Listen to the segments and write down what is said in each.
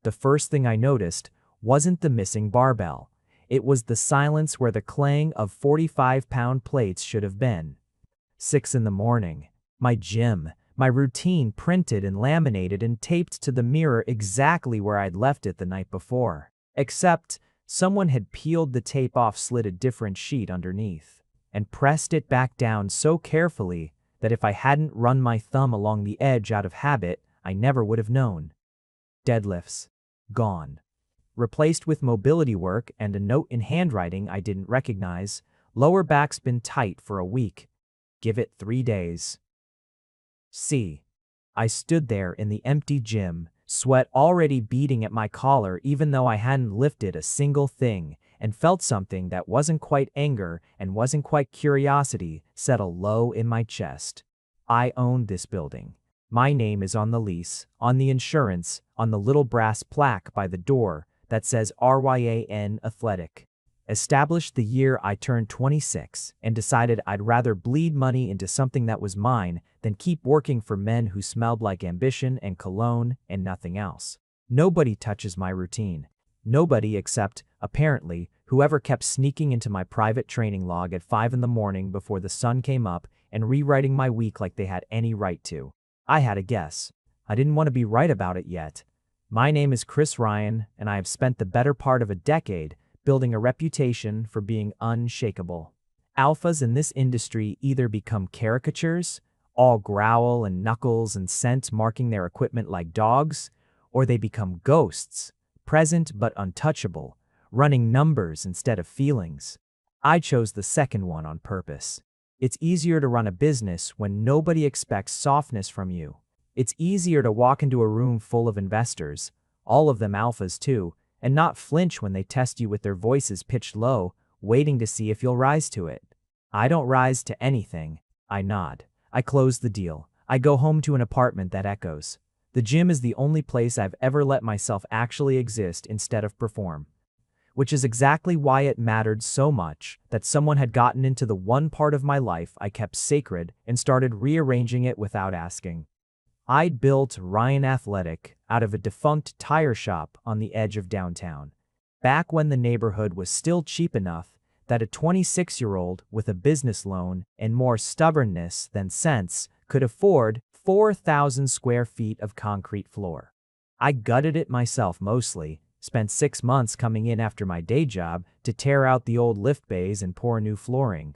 the first thing I noticed wasn't the missing barbell. It was the silence where the clang of 45-pound plates should have been. 6 in the morning. My gym, my routine printed and laminated and taped to the mirror exactly where I'd left it the night before. Except someone had peeled the tape off, slid a different sheet underneath, and pressed it back down so carefully that if I hadn't run my thumb along the edge out of habit, I never would have known. Deadlifts. Gone. Replaced with mobility work and a note in handwriting I didn't recognize. Lower back's been tight for a week. Give it 3 days. I stood there in the empty gym, sweat already beading at my collar even though I hadn't lifted a single thing, and felt something that wasn't quite anger and wasn't quite curiosity settle low in my chest. I owned this building. My name is on the lease, on the insurance, on the little brass plaque by the door that says RYAN Athletic. Established the year I turned 26 and decided I'd rather bleed money into something that was mine than keep working for men who smelled like ambition and cologne and nothing else. Nobody touches my routine. Nobody except, apparently, whoever kept sneaking into my private training log at 5 in the morning before the sun came up and rewriting my week like they had any right to. I had a guess. I didn't want to be right about it yet. My name is Chris Ryan, and I have spent the better part of a decade building a reputation for being unshakable. Alphas in this industry either become caricatures, all growl and knuckles and scent marking their equipment like dogs, or they become ghosts, present but untouchable, running numbers instead of feelings. I chose the second one on purpose. It's easier to run a business when nobody expects softness from you. It's easier to walk into a room full of investors, all of them alphas too, and not flinch when they test you with their voices pitched low, waiting to see if you'll rise to it. I don't rise to anything. I nod. I close the deal. I go home to an apartment that echoes. The gym is the only place I've ever let myself actually exist instead of perform. Which is exactly why it mattered so much that someone had gotten into the one part of my life I kept sacred and started rearranging it without asking. I'd built Ryan Athletic out of a defunct tire shop on the edge of downtown, back when the neighborhood was still cheap enough that a 26-year-old with a business loan and more stubbornness than sense could afford 4,000 square feet of concrete floor. I gutted it myself mostly, spent 6 months coming in after my day job to tear out the old lift bays and pour new flooring.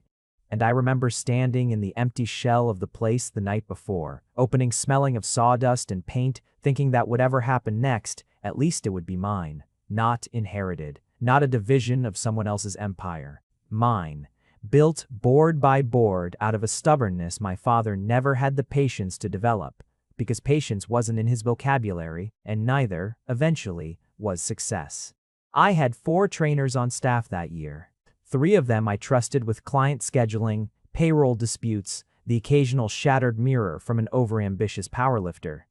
And I remember standing in the empty shell of the place the night before, opening smelling of sawdust and paint, thinking that whatever happened next, at least it would be mine. Not inherited, not a division of someone else's empire. Mine. Built board by board out of a stubbornness my father never had the patience to develop, because patience wasn't in his vocabulary, and neither, eventually, was success. I had 4 trainers on staff that year. 3 of them I trusted with client scheduling, payroll disputes, the occasional shattered mirror from an overambitious powerlifter.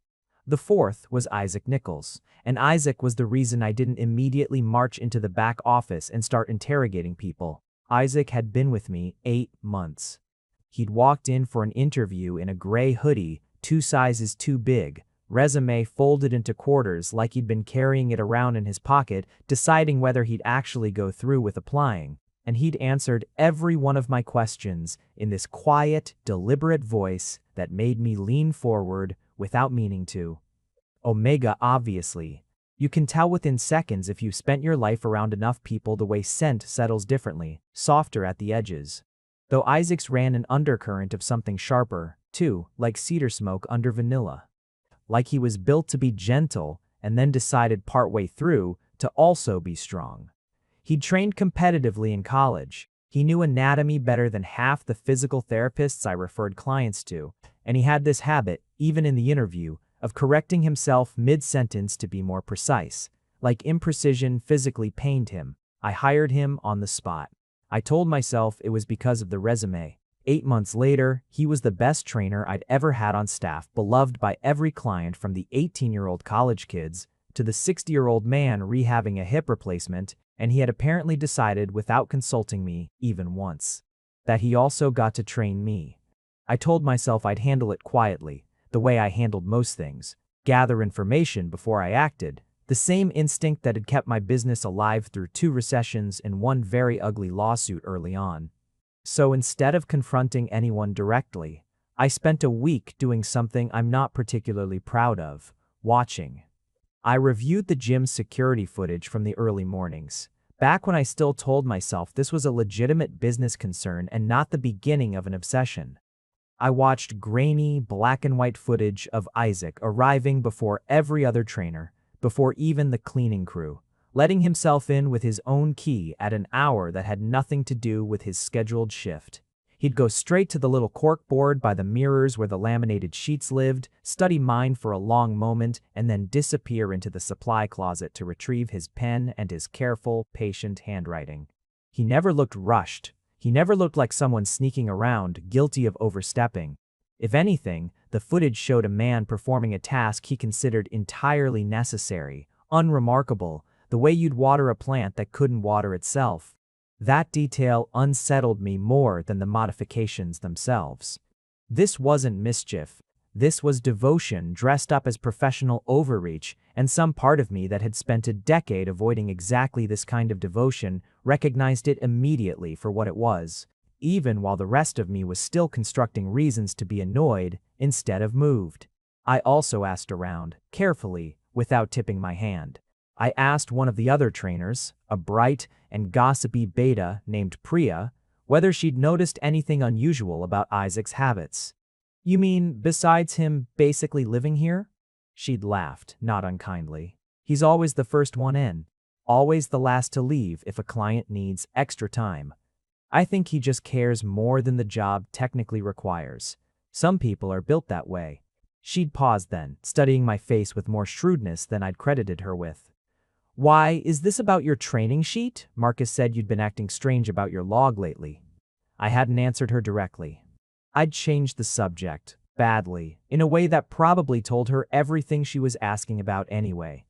The 4th was Isaac Nichols, and Isaac was the reason I didn't immediately march into the back office and start interrogating people. Isaac had been with me 8 months. He'd walked in for an interview in a gray hoodie, 2 sizes too big, resume folded into quarters like he'd been carrying it around in his pocket, deciding whether he'd actually go through with applying. And he'd answered every one of my questions in this quiet, deliberate voice that made me lean forward without meaning to. Omega, obviously. You can tell within seconds if you've spent your life around enough people the way scent settles differently, softer at the edges. Though Isaac's ran an undercurrent of something sharper, too, like cedar smoke under vanilla. Like he was built to be gentle and then decided partway through to also be strong. He'd trained competitively in college. He knew anatomy better than half the physical therapists I referred clients to, and he had this habit, even in the interview, of correcting himself mid-sentence to be more precise. Like imprecision physically pained him. I hired him on the spot. I told myself it was because of the resume. 8 months later, he was the best trainer I'd ever had on staff, beloved by every client from the 18-year-old college kids to the 60-year-old man rehabbing a hip replacement, and he had apparently decided without consulting me, even once, that he also got to train me. I told myself I'd handle it quietly, the way I handled most things, gather information before I acted, The same instinct that had kept my business alive through 2 recessions and one very ugly lawsuit early on. So instead of confronting anyone directly, I spent a week doing something I'm not particularly proud of: watching. I reviewed the gym's security footage from the early mornings, back when I still told myself this was a legitimate business concern and not the beginning of an obsession. I watched grainy, black and white footage of Isaac arriving before every other trainer, before even the cleaning crew, letting himself in with his own key at an hour that had nothing to do with his scheduled shift. He'd go straight to the little cork board by the mirrors where the laminated sheets lived, study mine for a long moment, and then disappear into the supply closet to retrieve his pen and his careful, patient handwriting. He never looked rushed. He never looked like someone sneaking around, guilty of overstepping. If anything, the footage showed a man performing a task he considered entirely necessary, unremarkable, the way you'd water a plant that couldn't water itself. That detail unsettled me more than the modifications themselves. This wasn't mischief. This was devotion dressed up as professional overreach, and some part of me that had spent a decade avoiding exactly this kind of devotion recognized it immediately for what it was, even while the rest of me was still constructing reasons to be annoyed instead of moved. I also asked around, carefully, without tipping my hand. I asked one of the other trainers, a bright and gossipy beta named Priya, whether she'd noticed anything unusual about Isaac's habits. "You mean besides him basically living here?" She'd laughed, not unkindly. "He's always the first one in, always the last to leave if a client needs extra time. I think he just cares more than the job technically requires. Some people are built that way." She'd paused then, studying my face with more shrewdness than I'd credited her with. "Why, is this about your training sheet? Marcus said you'd been acting strange about your log lately." I hadn't answered her directly. I'd changed the subject, badly, in a way that probably told her everything she was asking about anyway.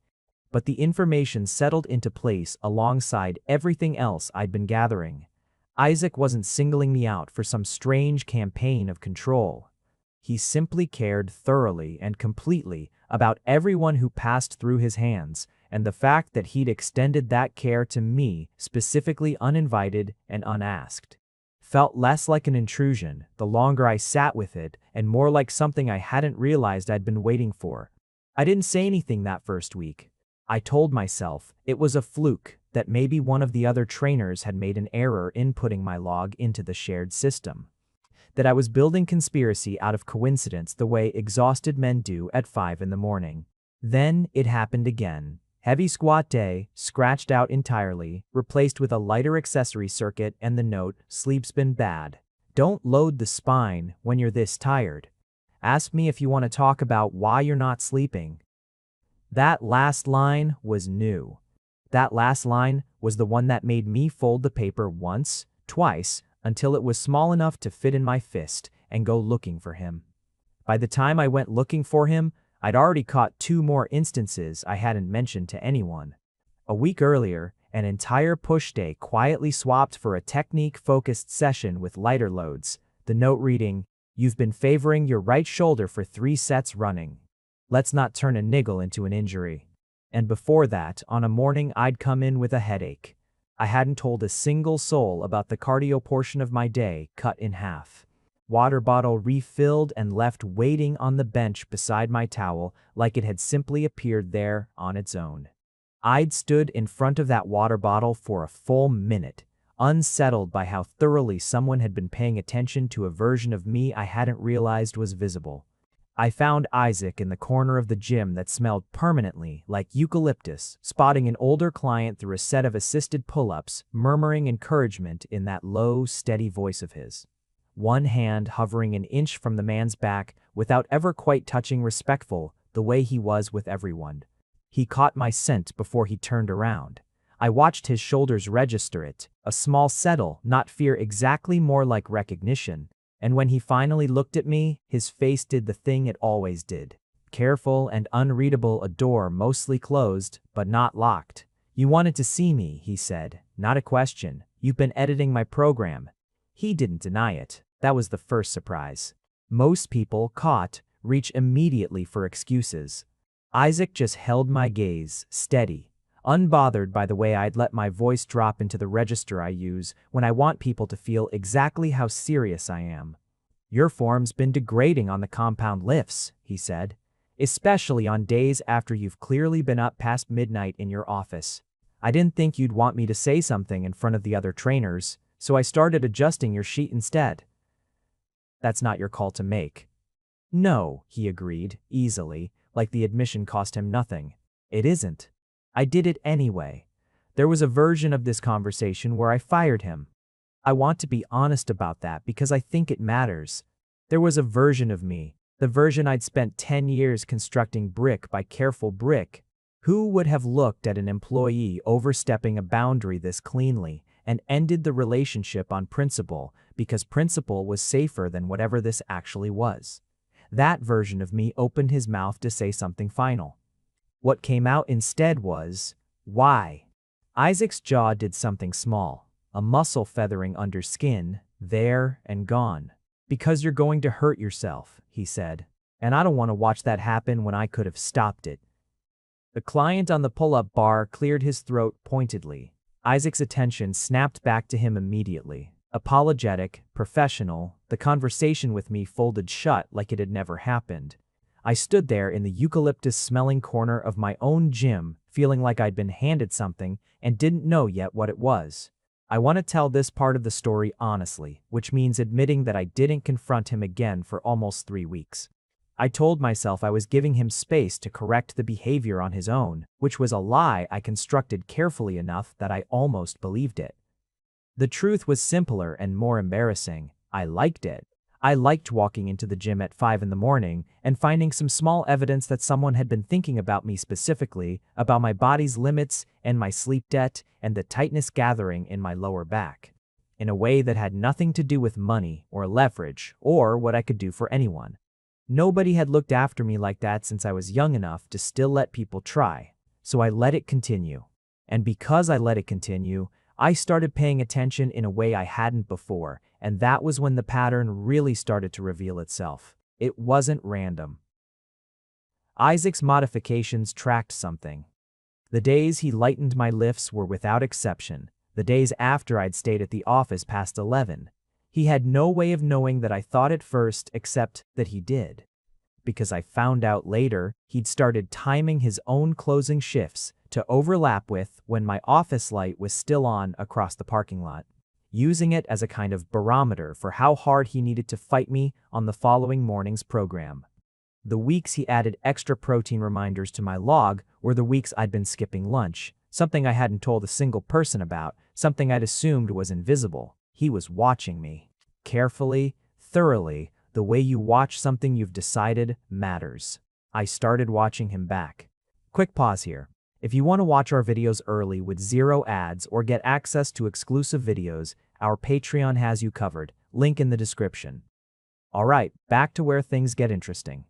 But the information settled into place alongside everything else I'd been gathering. Isaac wasn't singling me out for some strange campaign of control. He simply cared thoroughly and completely about everyone who passed through his hands, and the fact that he'd extended that care to me, specifically uninvited and unasked, felt less like an intrusion the longer I sat with it and more like something I hadn't realized I'd been waiting for. I didn't say anything that first week. I told myself it was a fluke, that maybe one of the other trainers had made an error inputting my log into the shared system, that I was building conspiracy out of coincidence the way exhausted men do at 5 in the morning. Then it happened again. Heavy squat day, scratched out entirely, replaced with a lighter accessory circuit and the note, "Sleep's been bad. Don't load the spine when you're this tired. Ask me if you want to talk about why you're not sleeping." That last line was new. That last line was the one that made me fold the paper once, twice, until it was small enough to fit in my fist and go looking for him. By the time I went looking for him, I'd already caught 2 more instances I hadn't mentioned to anyone. A week earlier, an entire push day quietly swapped for a technique-focused session with lighter loads, the note reading, "You've been favoring your right shoulder for 3 sets running. Let's not turn a niggle into an injury." And before that, on a morning I'd come in with a headache. I hadn't told a single soul about the cardio portion of my day cut in half. Water bottle refilled and left waiting on the bench beside my towel like it had simply appeared there on its own. I'd stood in front of that water bottle for a full minute, unsettled by how thoroughly someone had been paying attention to a version of me I hadn't realized was visible. I found Isaac in the corner of the gym that smelled permanently like eucalyptus, spotting an older client through a set of assisted pull-ups, murmuring encouragement in that low, steady voice of his. One hand hovering an inch from the man's back without ever quite touching, respectful, the way he was with everyone. He caught my scent before he turned around. I watched his shoulders register it, a small settle, not fear, exactly more like recognition. And when he finally looked at me, his face did the thing it always did. Careful and unreadable, a door mostly closed, but not locked. "You wanted to see me," he said. "Not a question. You've been editing my program." He didn't deny it. That was the first surprise. Most people, caught, reach immediately for excuses. Isaac just held my gaze, steady, unbothered by the way I'd let my voice drop into the register I use when I want people to feel exactly how serious I am. "Your form's been degrading on the compound lifts," he said, "especially on days after you've clearly been up past midnight in your office. I didn't think you'd want me to say something in front of the other trainers, so I started adjusting your sheet instead." "That's not your call to make." "No," he agreed, easily, like the admission cost him nothing. "It isn't. I did it anyway." There was a version of this conversation where I fired him. I want to be honest about that because I think it matters. There was a version of me, the version I'd spent 10 years constructing brick by careful brick. Who would have looked at an employee overstepping a boundary this cleanly and ended the relationship on principle because principle was safer than whatever this actually was? That version of me opened his mouth to say something final. What came out instead was, "Why?" Isaac's jaw did something small, a muscle feathering under skin, there and gone. "Because you're going to hurt yourself," he said, "and I don't want to watch that happen when I could have stopped it." The client on the pull-up bar cleared his throat pointedly. Isaac's attention snapped back to him immediately. Apologetic, professional, the conversation with me folded shut like it had never happened. I stood there in the eucalyptus-smelling corner of my own gym, feeling like I'd been handed something and didn't know yet what it was. I want to tell this part of the story honestly, which means admitting that I didn't confront him again for almost 3 weeks. I told myself I was giving him space to correct the behavior on his own, which was a lie I constructed carefully enough that I almost believed it. The truth was simpler and more embarrassing. I liked it. I liked walking into the gym at 5 in the morning and finding some small evidence that someone had been thinking about me specifically, about my body's limits and my sleep debt and the tightness gathering in my lower back, in a way that had nothing to do with money or leverage or what I could do for anyone. Nobody had looked after me like that since I was young enough to still let people try, so I let it continue. And because I let it continue, I started paying attention in a way I hadn't before, and that was when the pattern really started to reveal itself. It wasn't random. Isaac's modifications tracked something. The days he lightened my lifts were without exception, the days after I'd stayed at the office past 11. He had no way of knowing that I thought at first, except that he did. Because I found out later, he'd started timing his own closing shifts to overlap with when my office light was still on across the parking lot, using it as a kind of barometer for how hard he needed to fight me on the following morning's program. The weeks he added extra protein reminders to my log were the weeks I'd been skipping lunch, something I hadn't told a single person about, something I'd assumed was invisible. He was watching me. Carefully, thoroughly, the way you watch something you've decided matters. I started watching him back. Quick pause here. If you want to watch our videos early with 0 ads or get access to exclusive videos, our Patreon has you covered. Link in the description. Alright, back to where things get interesting.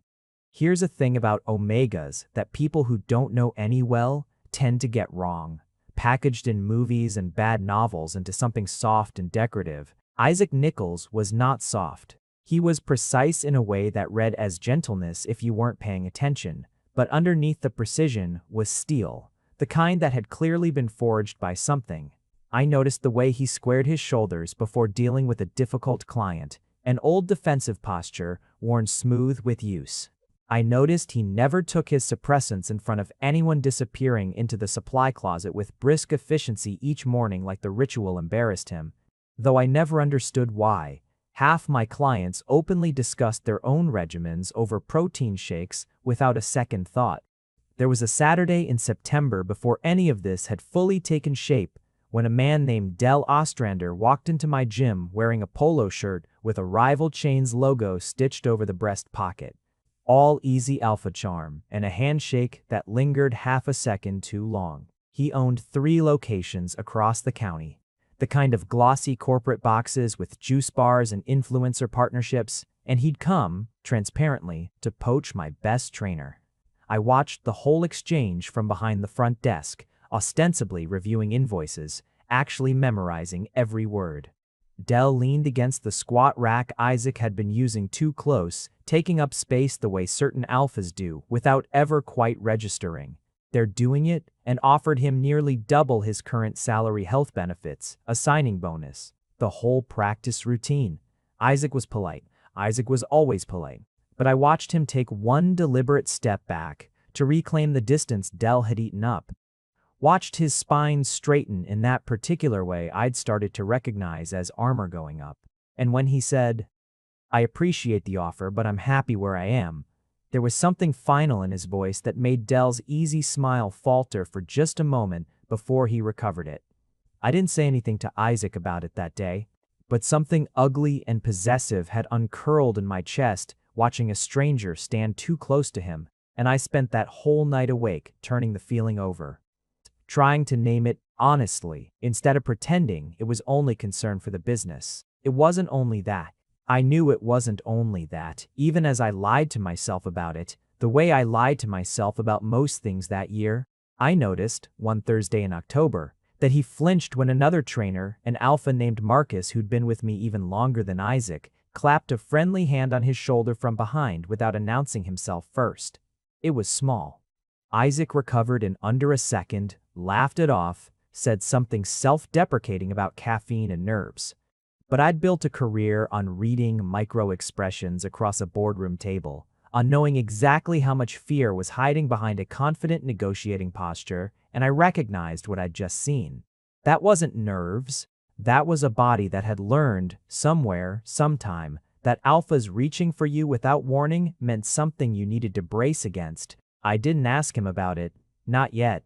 Here's a thing about omegas that people who don't know any well tend to get wrong. Packaged in movies and bad novels into something soft and decorative, Isaac Nichols was not soft. He was precise in a way that read as gentleness if you weren't paying attention. But underneath the precision was steel, the kind that had clearly been forged by something. I noticed the way he squared his shoulders before dealing with a difficult client, an old defensive posture worn smooth with use. I noticed he never took his suppressants in front of anyone disappearing into the supply closet with brisk efficiency each morning like the ritual embarrassed him, though I never understood why. Half my clients openly discussed their own regimens over protein shakes without a second thought. There was a Saturday in September before any of this had fully taken shape when a man named Del Ostrander walked into my gym wearing a polo shirt with a Rival Chains logo stitched over the breast pocket. All easy alpha charm and a handshake that lingered half a second too long. He owned 3 locations across the county. The kind of glossy corporate boxes with juice bars and influencer partnerships, and he'd come, transparently, to poach my best trainer. I watched the whole exchange from behind the front desk, ostensibly reviewing invoices, actually memorizing every word. Dell leaned against the squat rack Isaac had been using too close, taking up space the way certain alphas do without ever quite registering. They're doing it, and offered him nearly double his current salary health benefits, a signing bonus. The whole practice routine. Isaac was polite. Isaac was always polite. But I watched him take one deliberate step back to reclaim the distance Dell had eaten up. Watched his spine straighten in that particular way I'd started to recognize as armor going up. And when he said, "I appreciate the offer, but I'm happy where I am," there was something final in his voice that made Dell's easy smile falter for just a moment before he recovered it. I didn't say anything to Isaac about it that day, but something ugly and possessive had uncurled in my chest watching a stranger stand too close to him, and I spent that whole night awake turning the feeling over, trying to name it honestly, instead of pretending it was only concern for the business. It wasn't only that. I knew it wasn't only that, even as I lied to myself about it, the way I lied to myself about most things that year. I noticed, one Thursday in October, that he flinched when another trainer, an alpha named Marcus who'd been with me even longer than Isaac, clapped a friendly hand on his shoulder from behind without announcing himself first. It was small. Isaac recovered in under a second, laughed it off, said something self-deprecating about caffeine and nerves. But I'd built a career on reading micro-expressions across a boardroom table, on knowing exactly how much fear was hiding behind a confident negotiating posture, and I recognized what I'd just seen. That wasn't nerves. That was a body that had learned, somewhere, sometime, that alphas reaching for you without warning meant something you needed to brace against. I didn't ask him about it, not yet,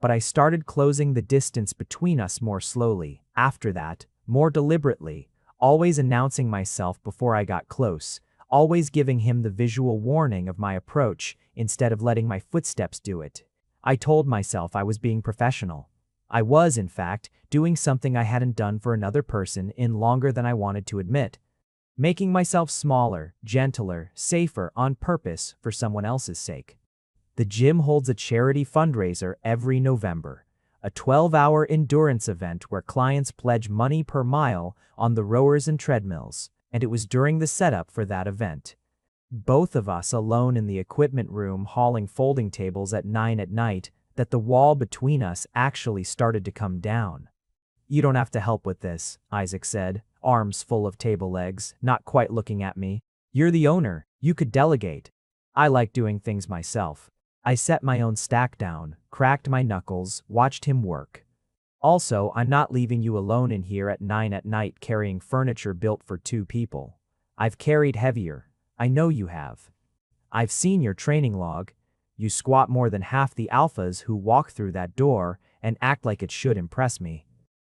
but I started closing the distance between us more slowly, after that, more deliberately, always announcing myself before I got close, always giving him the visual warning of my approach instead of letting my footsteps do it. I told myself I was being professional. I was, in fact, doing something I hadn't done for another person in longer than I wanted to admit. Making myself smaller, gentler, safer on purpose for someone else's sake. The gym holds a charity fundraiser every November, a 12-hour endurance event where clients pledge money per mile on the rowers and treadmills, and it was during the setup for that event. Both of us alone in the equipment room hauling folding tables at 9 at night, that the wall between us actually started to come down. "You don't have to help with this," Isaac said, arms full of table legs, not quite looking at me. "You're the owner. You could delegate. I like doing things myself." I set my own stack down, cracked my knuckles, watched him work. "Also, I'm not leaving you alone in here at 9 at night carrying furniture built for 2 people. I've carried heavier. I know you have. I've seen your training log. You squat more than half the alphas who walk through that door and act like it should impress me."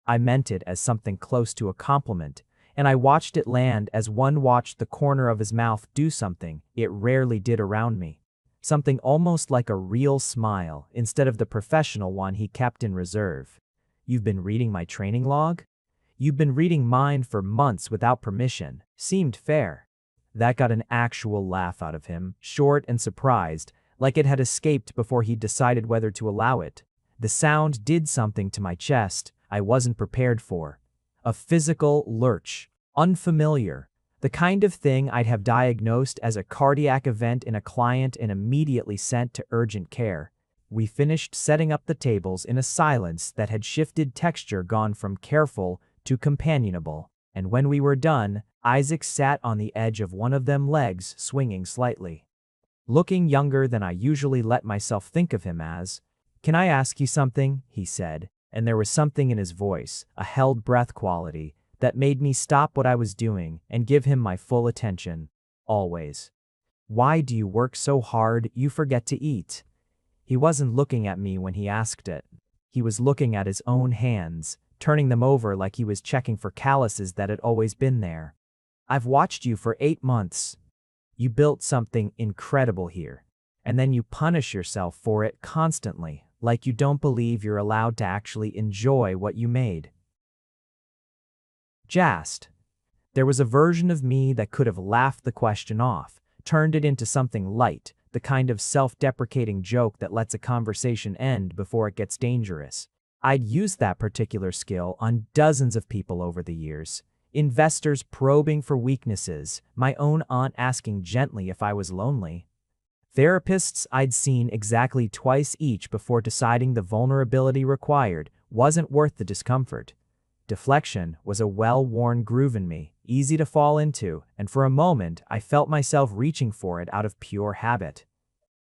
I meant it as something close to a compliment, and I watched it land as one watched the corner of his mouth do something it rarely did around me. Something almost like a real smile instead of the professional one he kept in reserve. "You've been reading my training log? You've been reading mine for months without permission. Seemed fair." That got an actual laugh out of him, short and surprised, like it had escaped before he'd decided whether to allow it. The sound did something to my chest I wasn't prepared for. A physical lurch, unfamiliar, the kind of thing I'd have diagnosed as a cardiac event in a client and immediately sent to urgent care. We finished setting up the tables in a silence that had shifted texture, gone from careful to companionable, and when we were done, Isaac sat on the edge of one of them legs, swinging slightly. Looking younger than I usually let myself think of him as. "Can I ask you something?" he said, and there was something in his voice, a held breath quality, that made me stop what I was doing and give him my full attention. Always. "Why do you work so hard you forget to eat?" He wasn't looking at me when he asked it. He was looking at his own hands, turning them over like he was checking for calluses that had always been there. "I've watched you for 8 months. You built something incredible here, and then you punish yourself for it constantly, like you don't believe you're allowed to actually enjoy what you made." Just. There was a version of me that could have laughed the question off, turned it into something light, the kind of self-deprecating joke that lets a conversation end before it gets dangerous. I'd used that particular skill on dozens of people over the years. investors probing for weaknesses, my own aunt asking gently if I was lonely. Therapists I'd seen exactly twice each before deciding the vulnerability required wasn't worth the discomfort. Deflection was a well-worn groove in me, easy to fall into, and for a moment I felt myself reaching for it out of pure habit.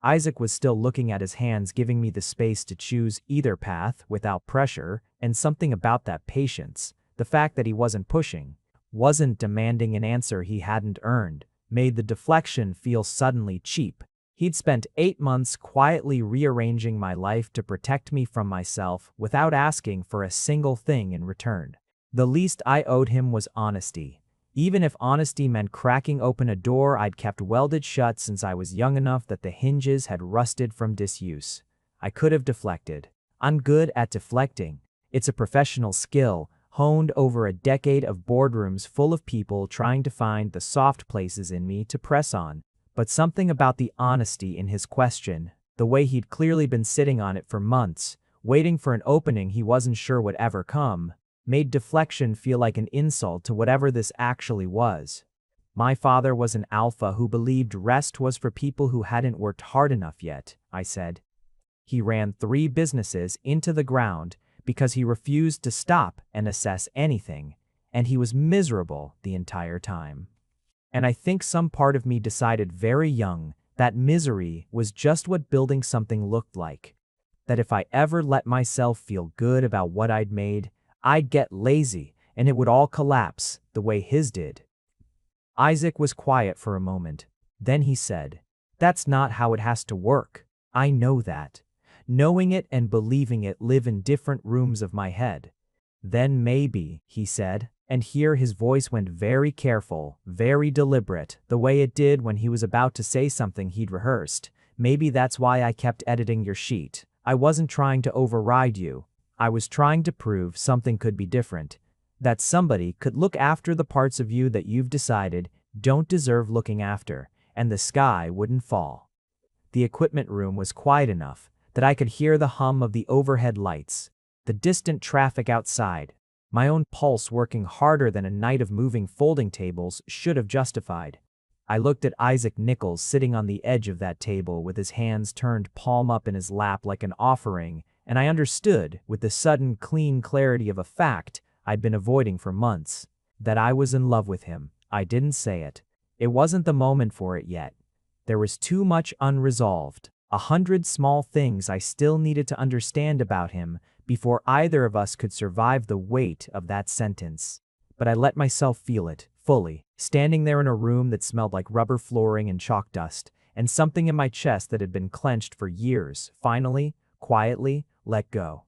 Isaac was still looking at his hands, giving me the space to choose either path without pressure, and something about that patience, the fact that he wasn't pushing, wasn't demanding an answer he hadn't earned, made the deflection feel suddenly cheap. He'd spent 8 months quietly rearranging my life to protect me from myself without asking for a single thing in return. The least I owed him was honesty, even if honesty meant cracking open a door I'd kept welded shut since I was young enough that the hinges had rusted from disuse. I could have deflected. I'm good at deflecting. It's a professional skill, honed over a decade of boardrooms full of people trying to find the soft places in me to press on. But something about the honesty in his question, the way he'd clearly been sitting on it for months, waiting for an opening he wasn't sure would ever come, made deflection feel like an insult to whatever this actually was. My father was an alpha who believed rest was for people who hadn't worked hard enough yet, I said. He ran 3 businesses into the ground because he refused to stop and assess anything, and he was miserable the entire time. And I think some part of me decided very young that misery was just what building something looked like. That if I ever let myself feel good about what I'd made, I'd get lazy and it would all collapse the way his did. Isaac was quiet for a moment. Then he said, "That's not how it has to work. I know that. Knowing it and believing it live in different rooms of my head." "Then maybe," he said, and here his voice went very careful, very deliberate, the way it did when he was about to say something he'd rehearsed. "Maybe that's why I kept editing your sheet. I wasn't trying to override you. I was trying to prove something could be different. That somebody could look after the parts of you that you've decided don't deserve looking after, and the sky wouldn't fall." The equipment room was quiet enough that I could hear the hum of the overhead lights, the distant traffic outside, my own pulse working harder than a night of moving folding tables should have justified. I looked at Isaac Nichols sitting on the edge of that table with his hands turned palm up in his lap like an offering, and I understood, with the sudden clean clarity of a fact I'd been avoiding for months, that I was in love with him. I didn't say it. It wasn't the moment for it yet. There was too much unresolved, 100 small things I still needed to understand about him before either of us could survive the weight of that sentence. But I let myself feel it, fully, standing there in a room that smelled like rubber flooring and chalk dust, and something in my chest that had been clenched for years, finally, quietly, let go.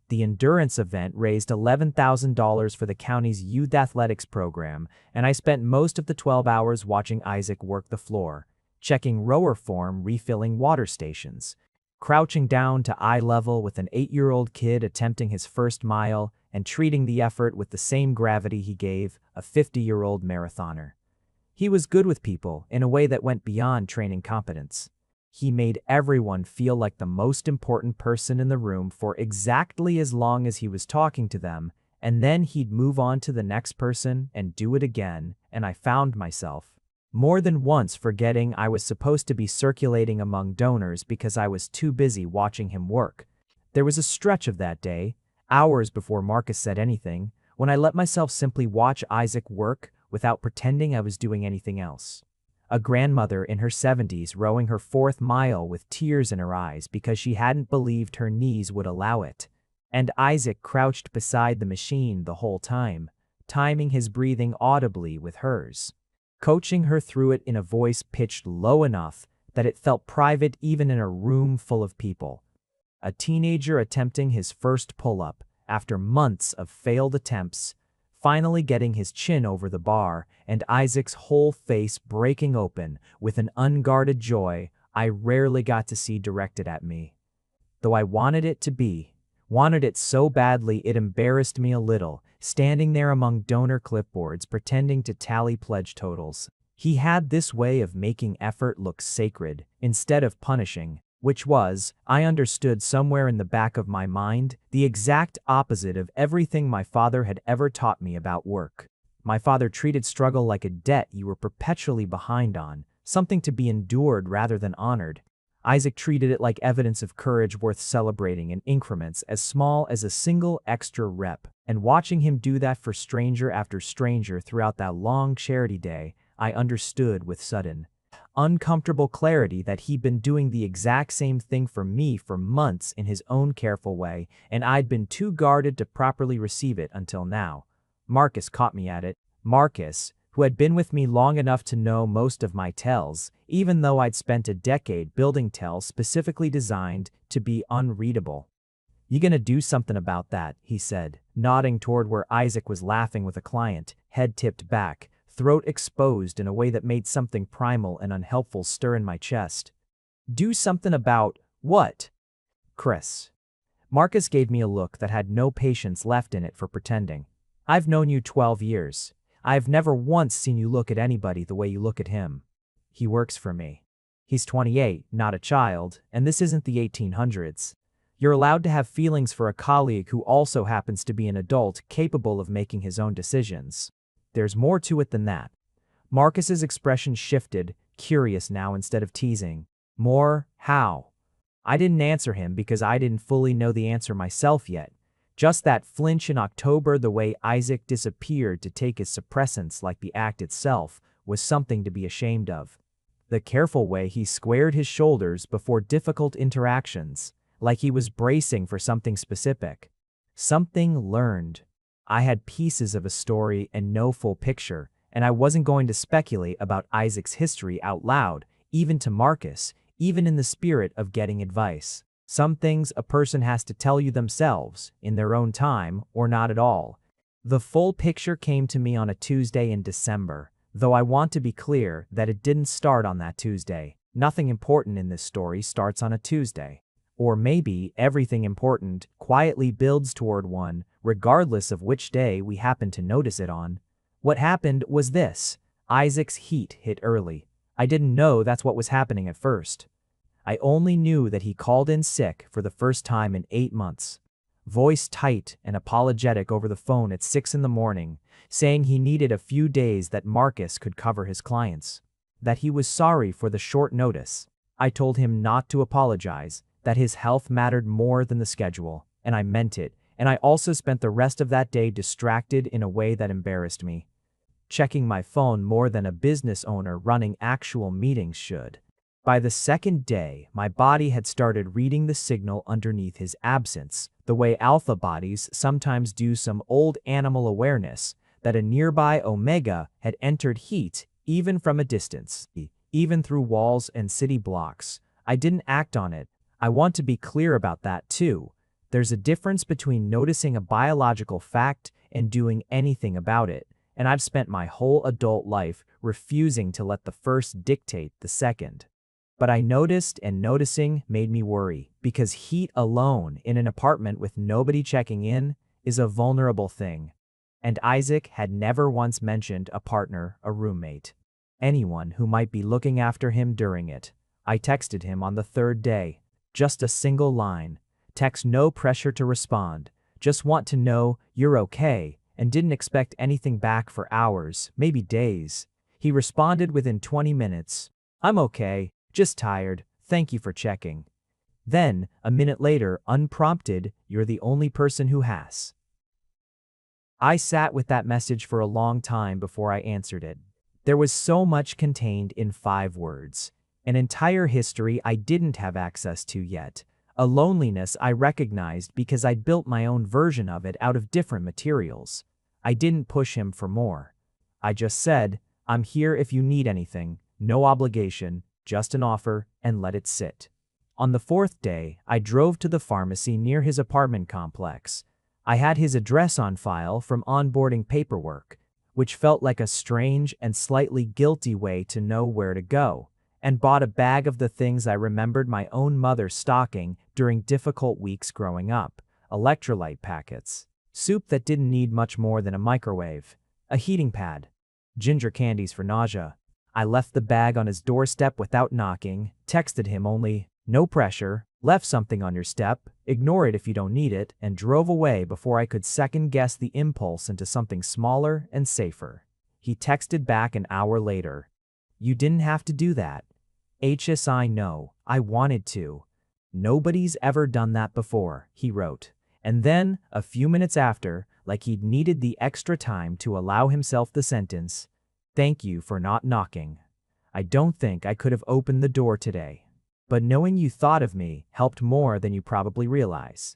The endurance event raised $11,000 for the county's youth athletics program, and I spent most of the 12 hours watching Isaac work the floor, checking rower form, refilling water stations, crouching down to eye level with an 8-year-old kid attempting his first mile and treating the effort with the same gravity he gave a 50-year-old marathoner. He was good with people in a way that went beyond training competence. He made everyone feel like the most important person in the room for exactly as long as he was talking to them, and then he'd move on to the next person and do it again, and I found myself more than once forgetting I was supposed to be circulating among donors because I was too busy watching him work. There was a stretch of that day, hours before Marcus said anything, when I let myself simply watch Isaac work without pretending I was doing anything else. A grandmother in her 70s rowing her 4th mile with tears in her eyes because she hadn't believed her knees would allow it. And Isaac crouched beside the machine the whole time, timing his breathing audibly with hers, coaching her through it in a voice pitched low enough that it felt private even in a room full of people. A teenager attempting his first pull-up after months of failed attempts, finally getting his chin over the bar, and Isaac's whole face breaking open with an unguarded joy I rarely got to see directed at me. Though I wanted it to be, wanted it so badly it embarrassed me a little, standing there among donor clipboards pretending to tally pledge totals. He had this way of making effort look sacred instead of punishing, which was, I understood somewhere in the back of my mind, the exact opposite of everything my father had ever taught me about work. My father treated struggle like a debt you were perpetually behind on, something to be endured rather than honored. Isaac treated it like evidence of courage worth celebrating in increments as small as a single extra rep. And watching him do that for stranger after stranger throughout that long charity day, I understood with sudden, uncomfortable clarity that he'd been doing the exact same thing for me for months in his own careful way, and I'd been too guarded to properly receive it until now. Marcus caught me at it. Marcus, who had been with me long enough to know most of my tells, even though I'd spent a decade building tells specifically designed to be unreadable. "You gonna do something about that?" he said, nodding toward where Isaac was laughing with a client, head tipped back, throat exposed in a way that made something primal and unhelpful stir in my chest. "Do something about what?" "Chris." Marcus gave me a look that had no patience left in it for pretending. "I've known you 12 years. I've never once seen you look at anybody the way you look at him. He works for me. He's 28, not a child, and this isn't the 1800s. You're allowed to have feelings for a colleague who also happens to be an adult capable of making his own decisions. There's more to it than that." Marcus's expression shifted, curious now instead of teasing. "More? How?" I didn't answer him because I didn't fully know the answer myself yet. Just that flinch in October, the way Isaac disappeared to take his suppressants like the act itself, was something to be ashamed of. The careful way he squared his shoulders before difficult interactions, like he was bracing for something specific. Something learned. I had pieces of a story and no full picture, and I wasn't going to speculate about Isaac's history out loud, even to Marcus, even in the spirit of getting advice. Some things a person has to tell you themselves, in their own time, or not at all. The full picture came to me on a Tuesday in December, though I want to be clear that it didn't start on that Tuesday. Nothing important in this story starts on a Tuesday. Or maybe everything important quietly builds toward one, regardless of which day we happen to notice it on. What happened was this. Isaac's heat hit early. I didn't know that's what was happening at first. I only knew that he called in sick for the first time in 8 months. Voice tight and apologetic over the phone at 6 in the morning, saying he needed a few days that Marcus could cover his clients. That he was sorry for the short notice. I told him not to apologize, that his health mattered more than the schedule, and I meant it, and I also spent the rest of that day distracted in a way that embarrassed me. Checking my phone more than a business owner running actual meetings should. By the second day, my body had started reading the signal underneath his absence, the way alpha bodies sometimes do some old animal awareness, that a nearby omega had entered heat even from a distance, even through walls and city blocks. I didn't act on it. I want to be clear about that too. There's a difference between noticing a biological fact and doing anything about it, and I've spent my whole adult life refusing to let the first dictate the second. But I noticed, and noticing made me worry, because heat alone in an apartment with nobody checking in is a vulnerable thing. And Isaac had never once mentioned a partner, a roommate, anyone who might be looking after him during it. I texted him on the third day, just a single line. Text, no pressure to respond, just want to know you're okay, and didn't expect anything back for hours, maybe days. He responded within 20 minutes. "I'm okay. Just tired. Thank you for checking." Then, a minute later, unprompted, "You're the only person who has." I sat with that message for a long time before I answered it. There was so much contained in 5 words. An entire history I didn't have access to yet. A loneliness I recognized because I'd built my own version of it out of different materials. I didn't push him for more. I just said, "I'm here if you need anything, no obligation, just an offer," and let it sit. On the 4th day, I drove to the pharmacy near his apartment complex. I had his address on file from onboarding paperwork, which felt like a strange and slightly guilty way to know where to go, and bought a bag of the things I remembered my own mother stocking during difficult weeks growing up: electrolyte packets, soup that didn't need much more than a microwave, a heating pad, ginger candies for nausea. I left the bag on his doorstep without knocking, texted him only, No pressure, left something on your step, ignore it if you don't need it, and drove away before I could second-guess the impulse into something smaller and safer. He texted back an hour later. You didn't have to do that. HSI no, I wanted to. Nobody's ever done that before, he wrote. And then, a few minutes after, like he'd needed the extra time to allow himself the sentence, thank you for not knocking. I don't think I could have opened the door today. But knowing you thought of me helped more than you probably realize.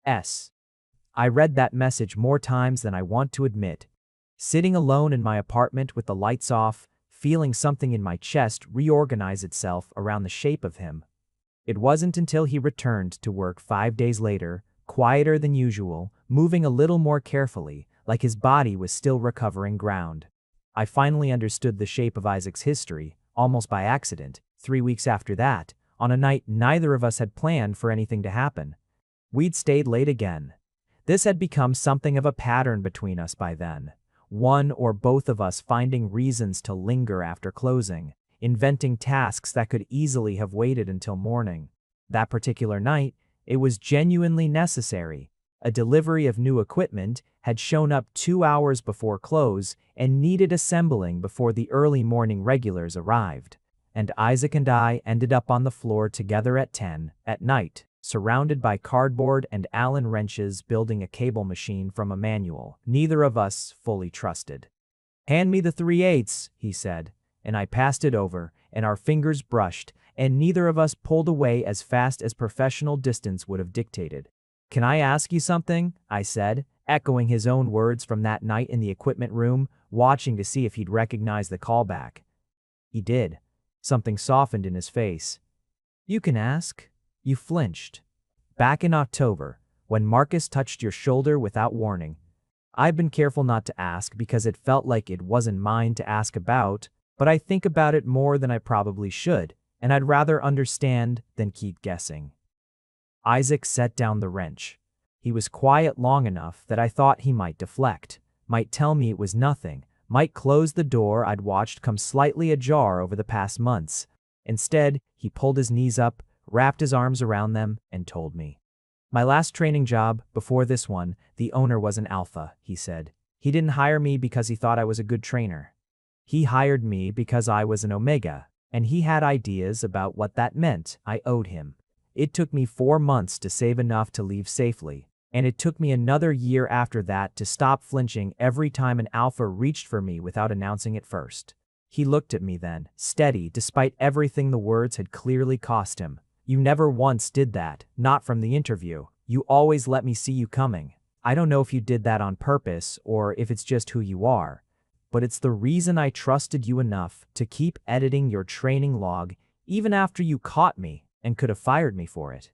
I read that message more times than I want to admit. Sitting alone in my apartment with the lights off, feeling something in my chest reorganize itself around the shape of him. It wasn't until he returned to work 5 days later, quieter than usual, moving a little more carefully, like his body was still recovering ground. I finally understood the shape of Isaac's history, almost by accident, 3 weeks after that, on a night neither of us had planned for anything to happen. We'd stayed late again. This had become something of a pattern between us by then. One or both of us finding reasons to linger after closing, inventing tasks that could easily have waited until morning. That particular night, it was genuinely necessary. A delivery of new equipment had shown up 2 hours before close and needed assembling before the early morning regulars arrived. And Isaac and I ended up on the floor together at 10 at night, surrounded by cardboard and Allen wrenches building a cable machine from a manual neither of us fully trusted. Hand me the 3/8, he said, and I passed it over, and our fingers brushed, and neither of us pulled away as fast as professional distance would have dictated. Can I ask you something? I said, echoing his own words from that night in the equipment room, watching to see if he'd recognize the callback. He did. Something softened in his face. You can ask. You flinched. Back in October, when Marcus touched your shoulder without warning. I've been careful not to ask because it felt like it wasn't mine to ask about, but I think about it more than I probably should, and I'd rather understand than keep guessing. Isaac set down the wrench. He was quiet long enough that I thought he might deflect, might tell me it was nothing, might close the door I'd watched come slightly ajar over the past months. Instead, he pulled his knees up, wrapped his arms around them, and told me. My last training job, before this one, the owner was an alpha, he said. He didn't hire me because he thought I was a good trainer. He hired me because I was an omega, and he had ideas about what that meant. I owed him. It took me 4 months to save enough to leave safely, and it took me another year after that to stop flinching every time an alpha reached for me without announcing it first. He looked at me then, steady despite everything the words had clearly cost him. You never once did that, not from the interview. You always let me see you coming. I don't know if you did that on purpose or if it's just who you are, but it's the reason I trusted you enough to keep editing your training log even after you caught me and could have fired me for it.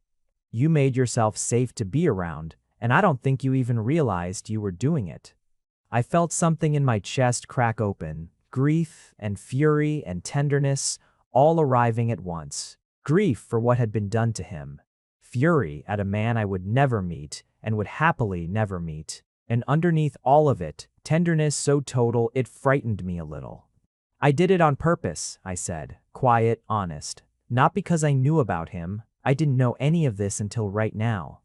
You made yourself safe to be around, and I don't think you even realized you were doing it. I felt something in my chest crack open, grief and fury and tenderness all arriving at once. Grief for what had been done to him. Fury at a man I would never meet and would happily never meet. And underneath all of it, tenderness so total it frightened me a little. I did it on purpose, I said, quiet, honest. Not because I knew about him. I didn't know any of this until right now.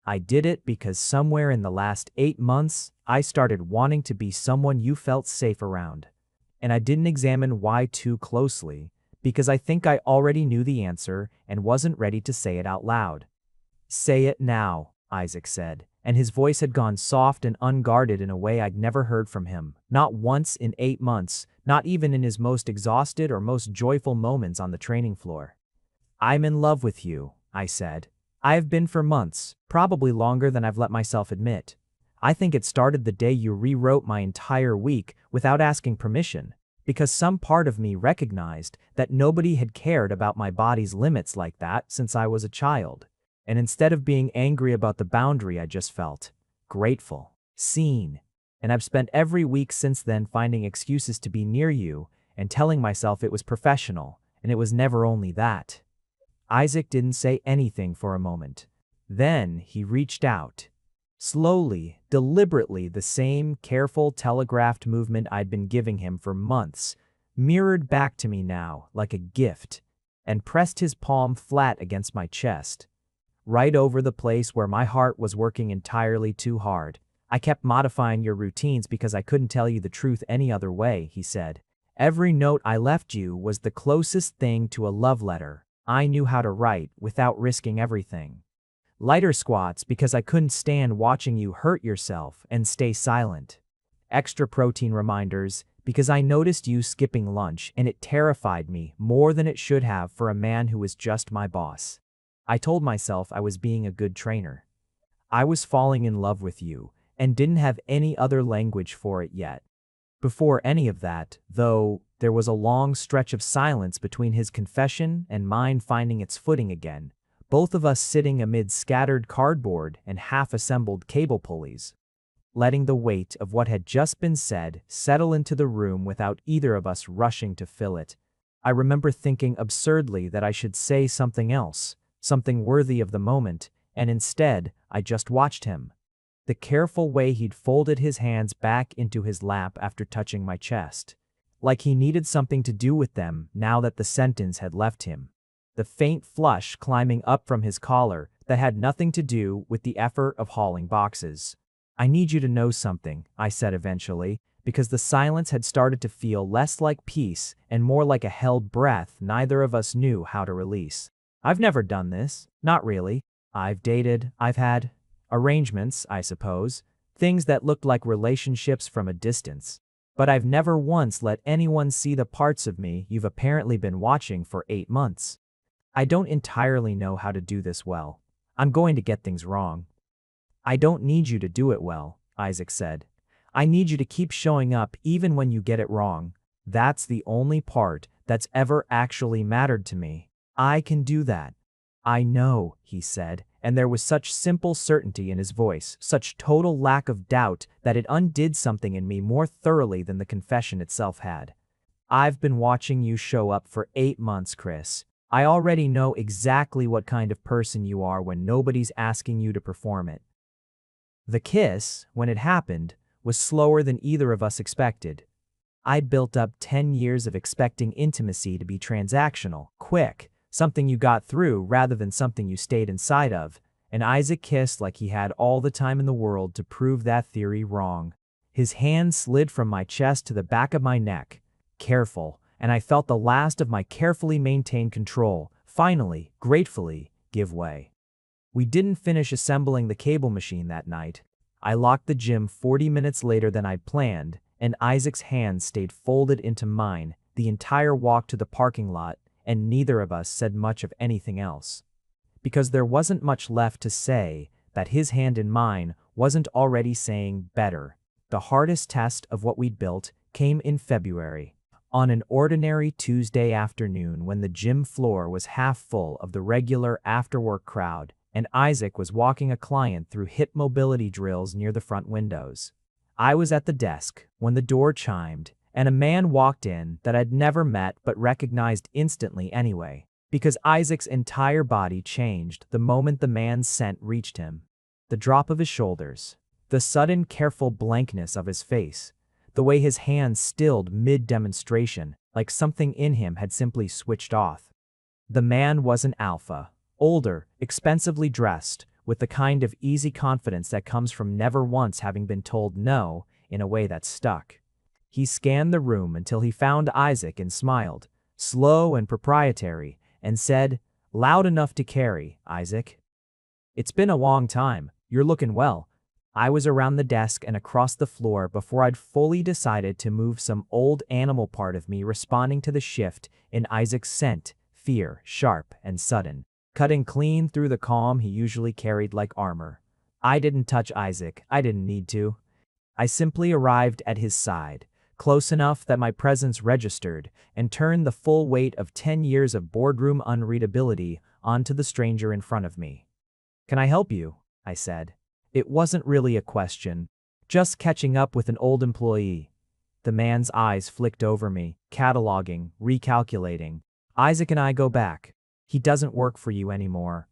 I did it because somewhere in the last 8 months, I started wanting to be someone you felt safe around. And I didn't examine why too closely, because I think I already knew the answer and wasn't ready to say it out loud. Say it now, Isaac said, and his voice had gone soft and unguarded in a way I'd never heard from him, not once in 8 months, not even in his most exhausted or most joyful moments on the training floor. I'm in love with you, I said. I've been for months, probably longer than I've let myself admit. I think it started the day you rewrote my entire week without asking permission, because some part of me recognized that nobody had cared about my body's limits like that since I was a child. And instead of being angry about the boundary, I just felt grateful, seen. And I've spent every week since then finding excuses to be near you and telling myself it was professional, and it was never only that. Isaac didn't say anything for a moment. Then he reached out. Slowly, deliberately, the same careful telegraphed movement I'd been giving him for months, mirrored back to me now like a gift. and pressed his palm flat against my chest, right over the place where my heart was working entirely too hard. I kept modifying your routines because I couldn't tell you the truth any other way, he said. Every note I left you was the closest thing to a love letter I knew how to write without risking everything. Lighter squats because I couldn't stand watching you hurt yourself and stay silent. Extra protein reminders because I noticed you skipping lunch and it terrified me more than it should have for a man who was just my boss. I told myself I was being a good trainer. I was falling in love with you and didn't have any other language for it yet. Before any of that, though, there was a long stretch of silence between his confession and mine finding its footing again, both of us sitting amid scattered cardboard and half-assembled cable pulleys, letting the weight of what had just been said settle into the room without either of us rushing to fill it. I remember thinking absurdly that I should say something else, something worthy of the moment, and instead, I just watched him. The careful way he'd folded his hands back into his lap after touching my chest, like he needed something to do with them now that the sentence had left him. The faint flush climbing up from his collar that had nothing to do with the effort of hauling boxes. I need you to know something, I said eventually, because the silence had started to feel less like peace and more like a held breath neither of us knew how to release. I've never done this, not really. I've dated, I've had arrangements, I suppose, things that looked like relationships from a distance. But I've never once let anyone see the parts of me you've apparently been watching for 8 months. I don't entirely know how to do this well. I'm going to get things wrong. I don't need you to do it well, Isaac said. I need you to keep showing up even when you get it wrong. That's the only part that's ever actually mattered to me. I can do that. I know, he said, and there was such simple certainty in his voice, such total lack of doubt that it undid something in me more thoroughly than the confession itself had. I've been watching you show up for 8 months, Chris. I already know exactly what kind of person you are when nobody's asking you to perform it. The kiss, when it happened, was slower than either of us expected. I'd built up 10 years of expecting intimacy to be transactional, quick, something you got through rather than something you stayed inside of, and Isaac kissed like he had all the time in the world to prove that theory wrong. His hand slid from my chest to the back of my neck, careful, and I felt the last of my carefully maintained control, finally, gratefully, give way. We didn't finish assembling the cable machine that night. I locked the gym 40 minutes later than I'd planned, and Isaac's hand stayed folded into mine the entire walk to the parking lot, and neither of us said much of anything else. Because there wasn't much left to say that his hand in mine wasn't already saying better. The hardest test of what we'd built came in February. On an ordinary Tuesday afternoon when the gym floor was half full of the regular after-work crowd, and Isaac was walking a client through hip mobility drills near the front windows. I was at the desk when the door chimed, and a man walked in that I'd never met but recognized instantly anyway, because Isaac's entire body changed the moment the man's scent reached him. The drop of his shoulders, the sudden careful blankness of his face, the way his hands stilled mid-demonstration, like something in him had simply switched off. The man was an alpha, older, expensively dressed, with the kind of easy confidence that comes from never once having been told no in a way that stuck. He scanned the room until he found Isaac and smiled, slow and proprietary, and said, "Loud enough to carry, Isaac. It's been a long time. You're looking well." I was around the desk and across the floor before I'd fully decided to move some old animal part of me responding to the shift in Isaac's scent, fear, sharp and sudden, cutting clean through the calm he usually carried like armor. I didn't touch Isaac. I didn't need to. I simply arrived at his side, close enough that my presence registered, and turned the full weight of 10 years of boardroom unreadability onto the stranger in front of me. "Can I help you?" I said. It wasn't really a question, just catching up with an old employee. The man's eyes flicked over me, cataloging, recalculating. "Isaac and I go back. He doesn't work for you anymore."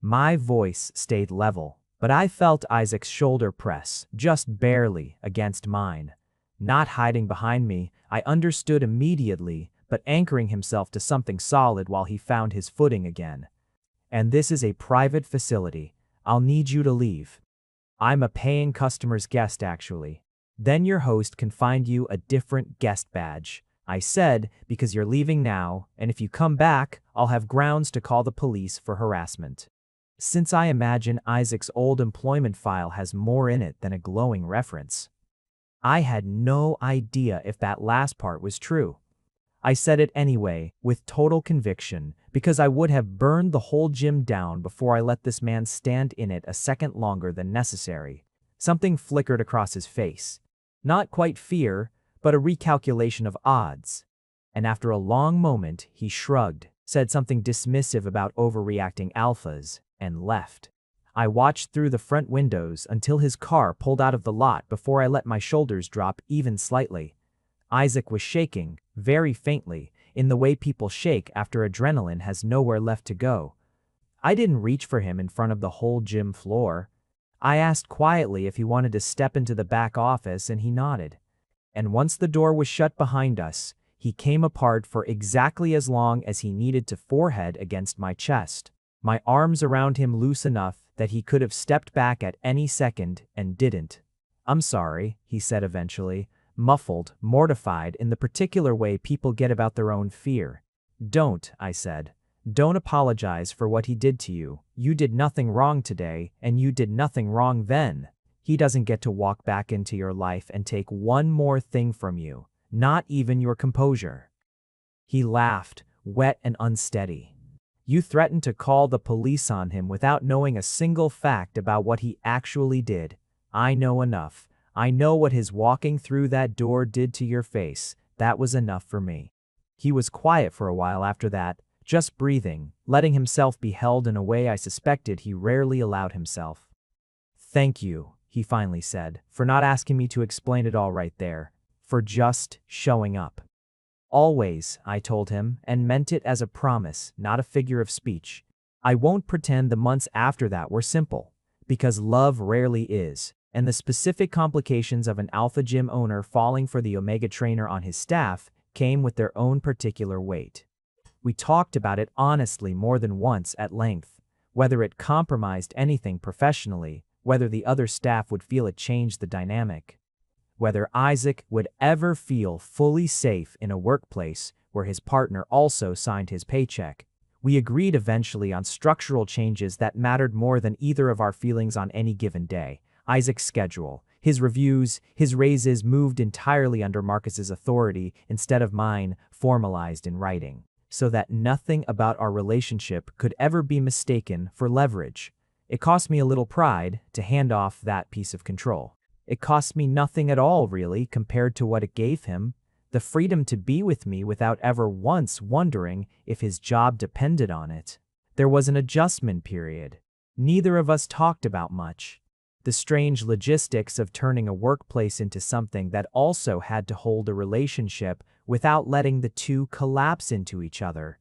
My voice stayed level, but I felt Isaac's shoulder press, just barely, against mine. Not hiding behind me, I understood immediately but anchoring himself to something solid while he found his footing again. "And this is a private facility. I'll need you to leave." "I'm a paying customer's guest, actually." "Then your host can find you a different guest badge," I said, "because you're leaving now, and if you come back, I'll have grounds to call the police for harassment." Since I imagine Isaac's old employment file has more in it than a glowing reference. I had no idea if that last part was true. I said it anyway, with total conviction, because I would have burned the whole gym down before I let this man stand in it a second longer than necessary. Something flickered across his face. Not quite fear, but a recalculation of odds. And after a long moment, he shrugged, said something dismissive about overreacting alphas, and left. I watched through the front windows until his car pulled out of the lot before I let my shoulders drop even slightly. Isaac was shaking, very faintly, in the way people shake after adrenaline has nowhere left to go. I didn't reach for him in front of the whole gym floor. I asked quietly if he wanted to step into the back office, and he nodded. And once the door was shut behind us, he came apart for exactly as long as he needed to forehead against my chest, my arms around him loose enough that he could have stepped back at any second and didn't. "I'm sorry," he said eventually, muffled, mortified in the particular way people get about their own fear. "Don't," I said. "Don't apologize for what he did to you. You did nothing wrong today, and you did nothing wrong then. He doesn't get to walk back into your life and take one more thing from you, not even your composure." He laughed, wet and unsteady. "You threatened to call the police on him without knowing a single fact about what he actually did. I know enough. I know what his walking through that door did to your face. That was enough for me." He was quiet for a while after that, just breathing, letting himself be held in a way I suspected he rarely allowed himself. "Thank you," he finally said, "for not asking me to explain it all right there, for just showing up." "Always," I told him, and meant it as a promise, not a figure of speech. "I won't pretend the months after that were simple, because love rarely is, and the specific complications of an alpha gym owner falling for the Omega trainer on his staff came with their own particular weight. We talked about it honestly more than once at length, whether it compromised anything professionally, whether the other staff would feel it changed the dynamic, whether Isaac would ever feel fully safe in a workplace where his partner also signed his paycheck. We agreed eventually on structural changes that mattered more than either of our feelings on any given day. Isaac's schedule, his reviews, his raises moved entirely under Marcus's authority instead of mine, formalized in writing, so that nothing about our relationship could ever be mistaken for leverage. It cost me a little pride to hand off that piece of control. It cost me nothing at all, really, compared to what it gave him, the freedom to be with me without ever once wondering if his job depended on it. There was an adjustment period. Neither of us talked about much. The strange logistics of turning a workplace into something that also had to hold a relationship without letting the two collapse into each other.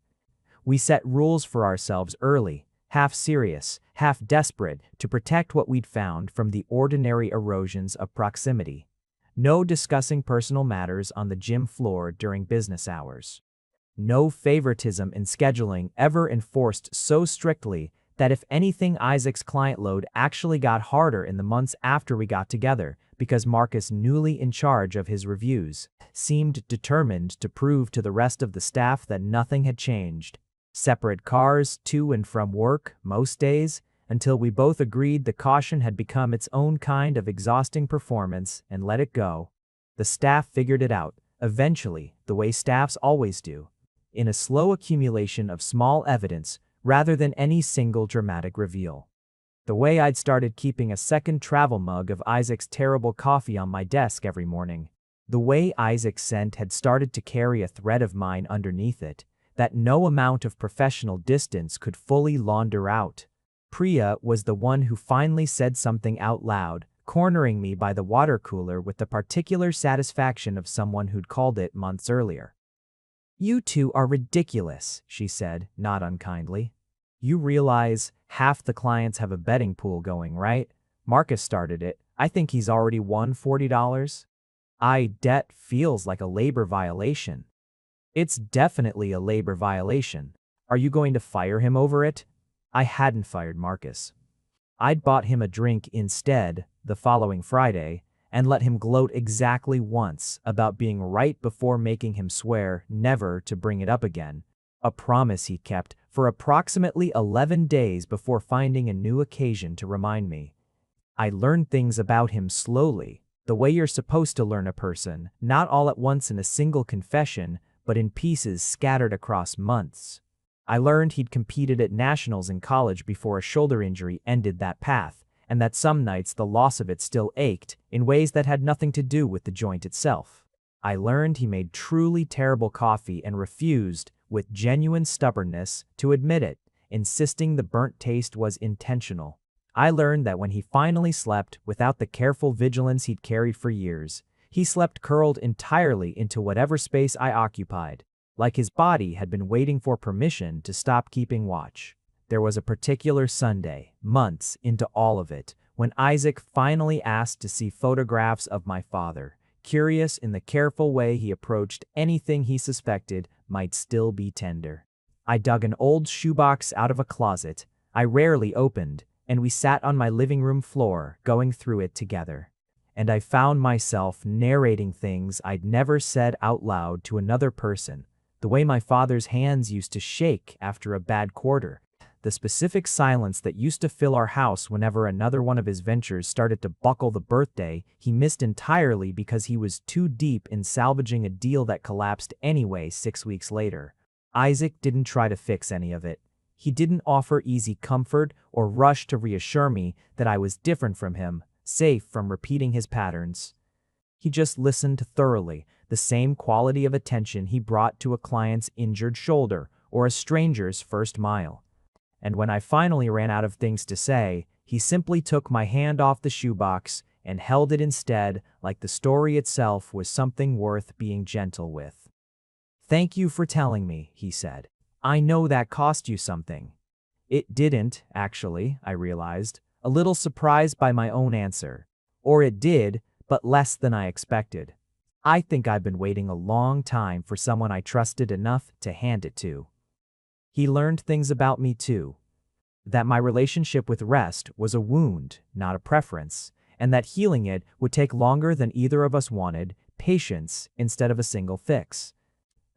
We set rules for ourselves early, half serious, half desperate, to protect what we'd found from the ordinary erosions of proximity. No discussing personal matters on the gym floor during business hours. No favoritism in scheduling ever enforced so strictly that if anything, Isaac's client load actually got harder in the months after we got together, because Marcus, newly in charge of his reviews, seemed determined to prove to the rest of the staff that nothing had changed. Separate cars to and from work most days, until we both agreed the caution had become its own kind of exhausting performance and let it go. The staff figured it out, eventually, the way staffs always do, in a slow accumulation of small evidence rather than any single dramatic reveal. The way I'd started keeping a second travel mug of Isaac's terrible coffee on my desk every morning. The way Isaac's scent had started to carry a thread of mine underneath it, that no amount of professional distance could fully launder out. Priya was the one who finally said something out loud, cornering me by the water cooler with the particular satisfaction of someone who'd called it months earlier. "You two are ridiculous," she said, not unkindly. "You realize half the clients have a betting pool going, right? Marcus started it. I think he's already won $40. Debt feels like a labor violation." It's definitely a labor violation. Are you going to fire him over it? I hadn't fired Marcus. I'd bought him a drink instead the following Friday and let him gloat exactly once about being right before making him swear never to bring it up again, a promise he kept for approximately 11 days before finding a new occasion to remind me. I learned things about him slowly, the way you're supposed to learn a person, not all at once in a single confession, but in pieces scattered across months. I learned he'd competed at nationals in college before a shoulder injury ended that path, and that some nights the loss of it still ached in ways that had nothing to do with the joint itself. I learned he made truly terrible coffee and refused, with genuine stubbornness, to admit it, insisting the burnt taste was intentional. I learned that when he finally slept without the careful vigilance he'd carried for years, he slept curled entirely into whatever space I occupied, like his body had been waiting for permission to stop keeping watch. There was a particular Sunday, months into all of it, when Isaac finally asked to see photographs of my father, curious in the careful way he approached anything he suspected might still be tender. I dug an old shoebox out of a closet I rarely opened, and we sat on my living room floor going through it together. And I found myself narrating things I'd never said out loud to another person, the way my father's hands used to shake after a bad quarter, the specific silence that used to fill our house whenever another one of his ventures started to buckle the birthday he missed entirely because he was too deep in salvaging a deal that collapsed anyway 6 weeks later. Isaac didn't try to fix any of it. He didn't offer easy comfort or rush to reassure me that I was different from him, safe from repeating his patterns. He just listened thoroughly, the same quality of attention he brought to a client's injured shoulder or a stranger's first mile. And when I finally ran out of things to say, he simply took my hand off the shoebox and held it instead, like the story itself was something worth being gentle with. "Thank you for telling me," he said. "I know that cost you something." It didn't, actually, I realized, a little surprised by my own answer. Or it did, but less than I expected. I think I've been waiting a long time for someone I trusted enough to hand it to. He learned things about me too. That my relationship with rest was a wound, not a preference, and that healing it would take longer than either of us wanted, patience instead of a single fix.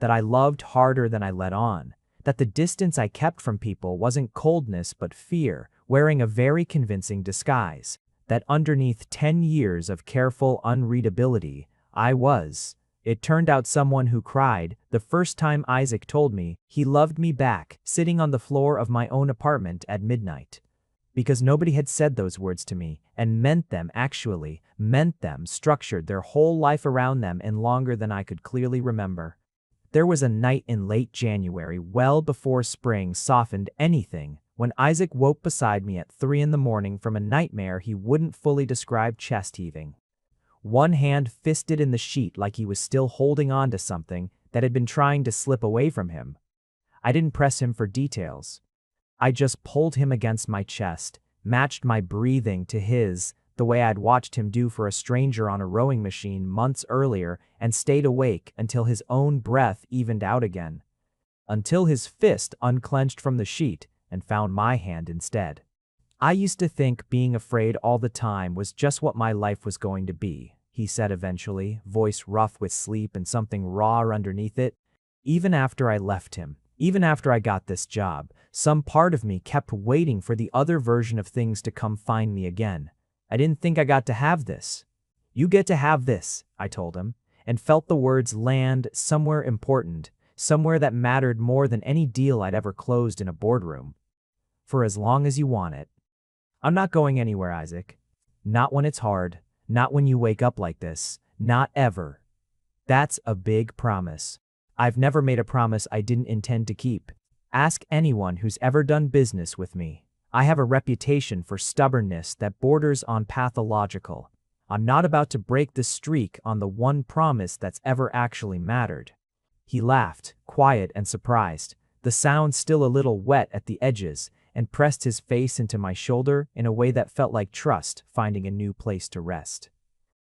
That I loved harder than I let on. That the distance I kept from people wasn't coldness but fear, wearing a very convincing disguise. That underneath 10 years of careful unreadability, I was, it turned out, someone who cried the first time Isaac told me he loved me back, sitting on the floor of my own apartment at midnight. Because nobody had said those words to me, and meant them, actually, meant them, structured their whole life around them in longer than I could clearly remember. There was a night in late January, well before spring softened anything, when Isaac woke beside me at 3 a.m. from a nightmare he wouldn't fully describe, chest heaving. One hand fisted in the sheet like he was still holding on to something that had been trying to slip away from him. I didn't press him for details. I just pulled him against my chest, matched my breathing to his, the way I'd watched him do for a stranger on a rowing machine months earlier, and stayed awake until his own breath evened out again. Until his fist unclenched from the sheet and found my hand instead. "I used to think being afraid all the time was just what my life was going to be," he said eventually, voice rough with sleep and something raw underneath it. "Even after I left him, even after I got this job, some part of me kept waiting for the other version of things to come find me again. I didn't think I got to have this." "You get to have this," I told him, and felt the words land somewhere important, somewhere that mattered more than any deal I'd ever closed in a boardroom. "For as long as you want it." "I'm not going anywhere, Isaac. Not when it's hard, not when you wake up like this, not ever." That's a big promise. I've never made a promise I didn't intend to keep. Ask anyone who's ever done business with me. I have a reputation for stubbornness that borders on pathological. I'm not about to break the streak on the one promise that's ever actually mattered. He laughed, quiet and surprised, the sound still a little wet at the edges, and pressed his face into my shoulder in a way that felt like trust finding a new place to rest.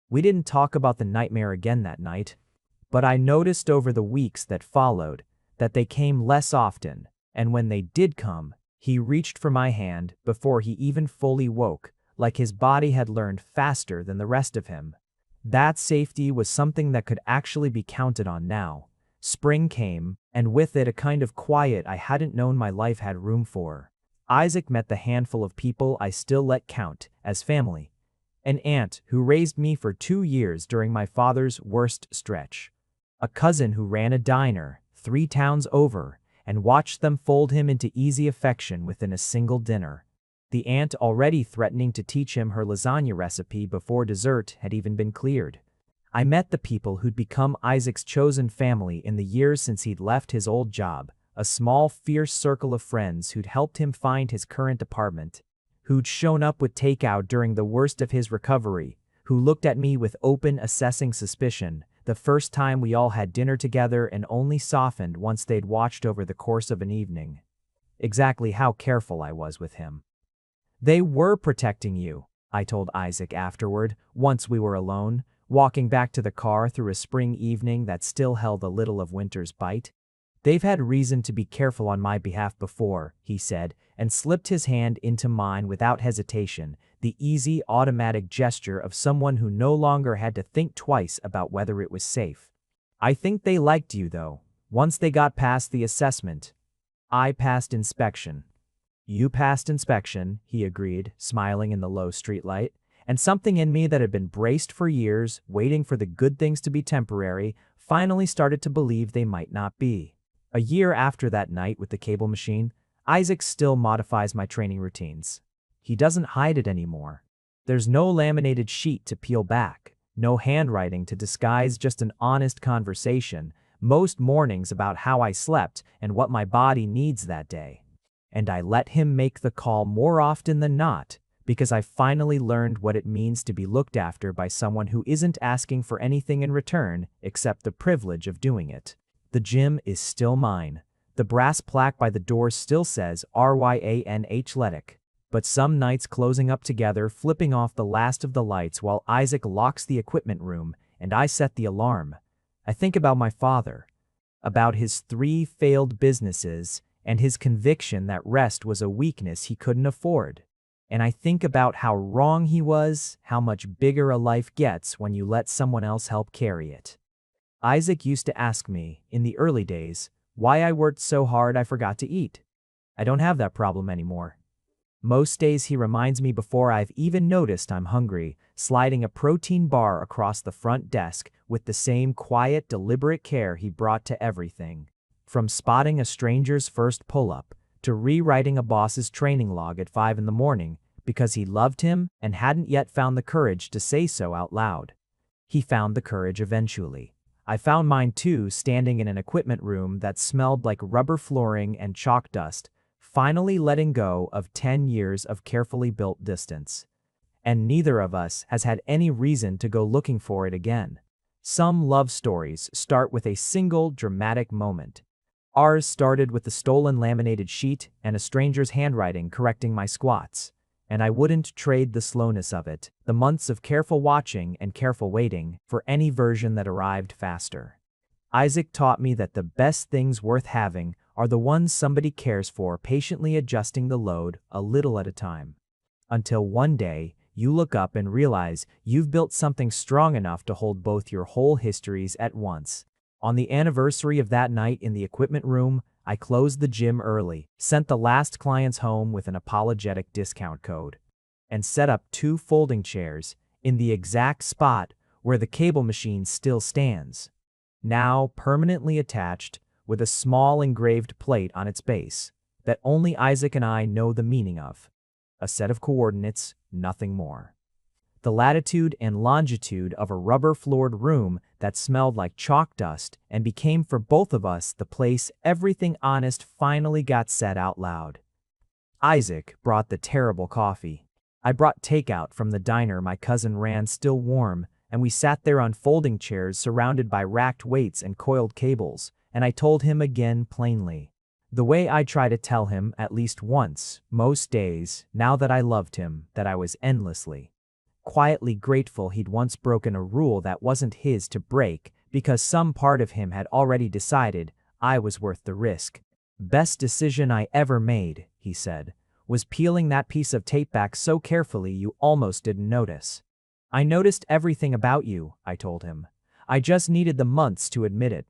We didn't talk about the nightmare again that night, But I noticed over the weeks that followed that they came less often, and when they did come, he reached for my hand before he even fully woke, like his body had learned faster than the rest of him. That safety was something that could actually be counted on now. Spring came, and with it a kind of quiet I hadn't known my life had room for. Isaac met the handful of people I still let count as family. An aunt who raised me for 2 years during my father's worst stretch. A cousin who ran a diner 3 towns over and watched them fold him into easy affection within a single dinner. The aunt already threatening to teach him her lasagna recipe before dessert had even been cleared. I met the people who'd become Isaac's chosen family in the years since he'd left his old job, a small, fierce circle of friends who'd helped him find his current apartment, who'd shown up with takeout during the worst of his recovery, who looked at me with open, assessing suspicion the first time we all had dinner together and only softened once they'd watched over the course of an evening. Exactly how careful I was with him. They were protecting you, I told Isaac afterward, once we were alone, walking back to the car through a spring evening that still held a little of winter's bite. They've had reason to be careful on my behalf before, he said, and slipped his hand into mine without hesitation, the easy, automatic gesture of someone who no longer had to think twice about whether it was safe. I think they liked you, though, once they got past the assessment. I passed inspection. You passed inspection, he agreed, smiling in the low streetlight, and something in me that had been braced for years, waiting for the good things to be temporary, finally started to believe they might not be. A year after that night with the cable machine, Isaac still modifies my training routines. He doesn't hide it anymore. There's no laminated sheet to peel back, no handwriting to disguise just an honest conversation, most mornings about how I slept and what my body needs that day. And I let him make the call more often than not, because I finally learned what it means to be looked after by someone who isn't asking for anything in return except the privilege of doing it. The gym is still mine. The brass plaque by the door still says RYANHletic. But some nights closing up together, flipping off the last of the lights while Isaac locks the equipment room and I set the alarm, I think about my father, about his 3 failed businesses and his conviction that rest was a weakness he couldn't afford. And I think about how wrong he was, how much bigger a life gets when you let someone else help carry it. Isaac used to ask me, in the early days, why I worked so hard I forgot to eat. I don't have that problem anymore. Most days he reminds me before I've even noticed I'm hungry, sliding a protein bar across the front desk with the same quiet, deliberate care he brought to everything. From spotting a stranger's first pull-up, to rewriting a boss's training log at 5 in the morning because he loved him and hadn't yet found the courage to say so out loud. He found the courage eventually. I found mine too, standing in an equipment room that smelled like rubber flooring and chalk dust, finally letting go of 10 years of carefully built distance. And neither of us has had any reason to go looking for it again. Some love stories start with a single dramatic moment. Ours started with the stolen laminated sheet and a stranger's handwriting correcting my squats. And I wouldn't trade the slowness of it, the months of careful watching and careful waiting, for any version that arrived faster. Isaac taught me that the best things worth having are the ones somebody cares for, patiently adjusting the load a little at a time. Until one day, you look up and realize you've built something strong enough to hold both your whole histories at once. On the anniversary of that night in the equipment room, I closed the gym early, sent the last clients home with an apologetic discount code, and set up 2 folding chairs in the exact spot where the cable machine still stands, now permanently attached with a small engraved plate on its base that only Isaac and I know the meaning of. A set of coordinates, nothing more. The latitude and longitude of a rubber-floored room that smelled like chalk dust and became for both of us the place everything honest finally got said out loud. Isaac brought the terrible coffee. I brought takeout from the diner my cousin ran still warm, and we sat there on folding chairs surrounded by racked weights and coiled cables, and I told him again plainly, the way I try to tell him at least once, most days, now that I loved him, that I was endlessly, quietly grateful he'd once broken a rule that wasn't his to break because some part of him had already decided I was worth the risk. Best decision I ever made, he said, was peeling that piece of tape back so carefully you almost didn't notice. I noticed everything about you, I told him. I just needed the months to admit it.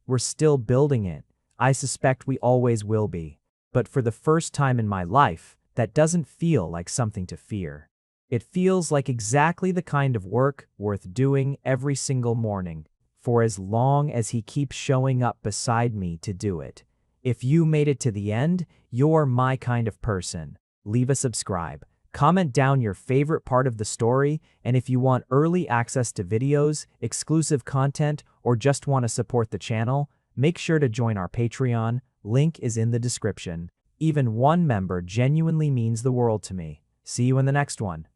We're still building it. I suspect we always will be. But for the first time in my life, that doesn't feel like something to fear. It feels like exactly the kind of work worth doing every single morning, for as long as he keeps showing up beside me to do it. If you made it to the end, you're my kind of person. Leave a subscribe. Comment down your favorite part of the story, and if you want early access to videos, exclusive content, or just want to support the channel, make sure to join our Patreon. Link is in the description. Even one member genuinely means the world to me. See you in the next one.